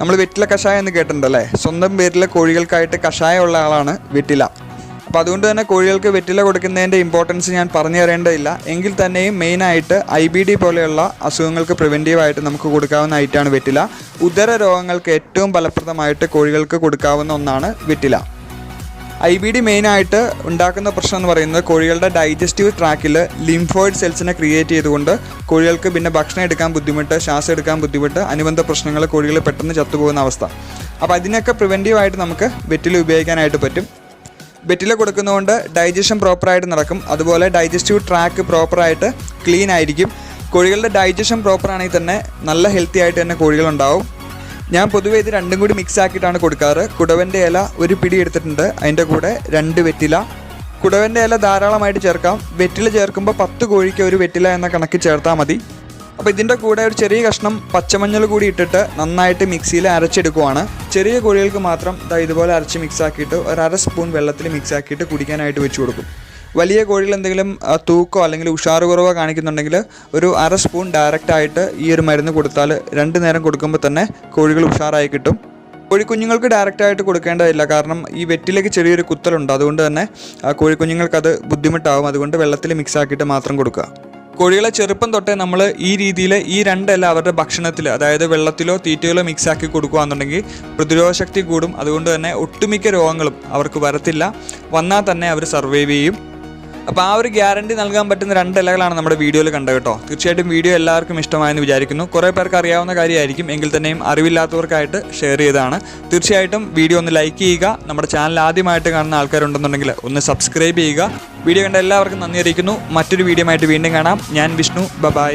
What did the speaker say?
നമ്മൾ വെറ്റില കഷായം എന്ന് കേട്ടിട്ടുണ്ടല്ലേ. സ്വന്തം പേരിലെ കോഴികൾക്കായിട്ട് കഷായമുള്ള ആളാണ് വെറ്റില. അപ്പോൾ അതുകൊണ്ട് തന്നെ കോഴികൾക്ക് വെറ്റില കൊടുക്കുന്നതിൻ്റെ ഇമ്പോർട്ടൻസ് ഞാൻ പറഞ്ഞു തരേണ്ടതില്ല. എങ്കിൽ തന്നെയും മെയിനായിട്ട് IBD പോലെയുള്ള അസുഖങ്ങൾക്ക് പ്രിവെൻറ്റീവായിട്ട് നമുക്ക് കൊടുക്കാവുന്ന ഐറ്റമാണ് വെറ്റില. ഉദര രോഗങ്ങൾക്ക് ഏറ്റവും ഫലപ്രദമായിട്ട് കോഴികൾക്ക് കൊടുക്കാവുന്ന ഒന്നാണ് വെറ്റില. IBD മെയിനായിട്ട് ഉണ്ടാക്കുന്ന പ്രശ്നം എന്ന് പറയുന്നത് കോഴികളുടെ ഡൈജസ്റ്റീവ് ട്രാക്കിൽ ലിംഫോയിഡ് സെൽസിനെ ക്രിയേറ്റ് ചെയ്തുകൊണ്ട് കോഴികൾക്ക് പിന്നെ ഭക്ഷണം എടുക്കാൻ ബുദ്ധിമുട്ട്, ശ്വാസം എടുക്കാൻ ബുദ്ധിമുട്ട്, അനുബന്ധ പ്രശ്നങ്ങൾ, കോഴികൾ പെട്ടെന്ന് ചത്തുപോകുന്ന അവസ്ഥ. അപ്പോൾ അതിനൊക്കെ പ്രിവെൻറ്റീവായിട്ട് നമുക്ക് വെറ്റില ഉപയോഗിക്കാനായിട്ട് പറ്റും. വെറ്റില കൊടുക്കുന്നതുകൊണ്ട് ഡൈജഷൻ പ്രോപ്പറായിട്ട് നടക്കും. അതുപോലെ ഡൈജസ്റ്റീവ് ട്രാക്ക് പ്രോപ്പറായിട്ട് ക്ലീൻ ആയിരിക്കും. കോഴികളുടെ ഡൈജഷൻ പ്രോപ്പറാണെങ്കിൽ തന്നെ നല്ല ഹെൽത്തി ആയിട്ട് തന്നെ കോഴികളുണ്ടാവും. ഞാൻ പൊതുവേ ഇത് രണ്ടും കൂടി മിക്സ് ആക്കിയിട്ടാണ് കൊടുക്കാറ്. കുടവൻ്റെ ഇല ഒരു പിടി എടുത്തിട്ടുണ്ട്, അതിൻ്റെ കൂടെ 2 വെറ്റില. കുടവൻ്റെ ഇല ധാരാളമായിട്ട് ചേർക്കാം. വെറ്റില ചേർക്കുമ്പോൾ 10 കോഴിക്ക് ഒരു വെറ്റില എന്ന കണക്ക് ചേർത്താൽ മതി. അപ്പോൾ ഇതിൻ്റെ കൂടെ ഒരു ചെറിയ കഷ്ണം പച്ചമഞ്ഞൾ കൂടി ഇട്ടിട്ട് നന്നായിട്ട് മിക്സിയിൽ അരച്ചെടുക്കുവാണ്. ചെറിയ കോഴികൾക്ക് മാത്രം ഇതുപോലെ അരച്ച് മിക്സ് ആക്കിയിട്ട് 1/2 സ്പൂൺ വെള്ളത്തിൽ മിക്സ് ആക്കിയിട്ട് കുടിക്കാനായിട്ട് വെച്ച് കൊടുക്കും. വലിയ കോഴികൾ എന്തെങ്കിലും തൂക്കോ അല്ലെങ്കിൽ ഉഷാറ് കുറവോ കാണിക്കുന്നുണ്ടെങ്കിൽ ഒരു 1/2 സ്പൂൺ ഡയറക്റ്റായിട്ട് ഈ ഒരു മരുന്ന് കൊടുത്താൽ 2 നേരം കൊടുക്കുമ്പോൾ തന്നെ കോഴികൾ ഉഷാറായി കിട്ടും. കോഴിക്കുഞ്ഞുങ്ങൾക്ക് ഡയറക്റ്റായിട്ട് കൊടുക്കേണ്ടതില്ല, കാരണം ഈ വെറ്റിലേക്ക് ചെറിയൊരു കുത്തലുണ്ട്. അതുകൊണ്ട് തന്നെ കോഴിക്കുഞ്ഞുങ്ങൾക്കത് ബുദ്ധിമുട്ടാവും. അതുകൊണ്ട് വെള്ളത്തിൽ മിക്സ് ആക്കിയിട്ട് മാത്രം കൊടുക്കുക. കോഴികളെ ചെറുപ്പം തൊട്ടേ നമ്മൾ ഈ രീതിയിൽ ഈ 2 ഇല അവരുടെ ഭക്ഷണത്തിൽ, അതായത് വെള്ളത്തിലോ തീറ്റയിലോ മിക്സ് ആക്കി കൊടുക്കുകയാണെന്നുണ്ടെങ്കിൽ പ്രതിരോധശക്തി കൂടും. അതുകൊണ്ട് തന്നെ ഒട്ടുമിക്ക രോഗങ്ങളും അവർക്ക് വരത്തില്ല. വന്നാൽ തന്നെ അവർ സർവൈവ് ചെയ്യും. അപ്പോൾ ആ ഒരു ഗ്യാരണ്ടി നൽകാൻ പറ്റുന്ന 2 ഇലകളാണ് നമ്മുടെ വീഡിയോയിൽ കണ്ടത് കേട്ടോ. തീർച്ചയായിട്ടും വീഡിയോ എല്ലാവർക്കും ഇഷ്ടമായെന്ന് വിചാരിക്കുന്നു. കുറേ പേർക്ക് അറിയാവുന്ന കാര്യമായിരിക്കും, എങ്കിൽ തന്നെയും അറിവില്ലാത്തവർക്കായിട്ട് ഷെയർ ചെയ്തതാണ്. തീർച്ചയായിട്ടും വീഡിയോ ഒന്ന് ലൈക്ക് ചെയ്യുക. നമ്മുടെ ചാനൽ ആദ്യമായിട്ട് കാണുന്ന ആൾക്കാരുണ്ടെന്നുണ്ടെങ്കിൽ ഒന്ന് സബ്സ്ക്രൈബ് ചെയ്യുക. വീഡിയോ കണ്ട എല്ലാവർക്കും നന്ദി അറിയിക്കുന്നു. മറ്റൊരു വീഡിയോ ആയിട്ട് വീണ്ടും കാണാം. ഞാൻ വിഷ്ണു. ബൈ.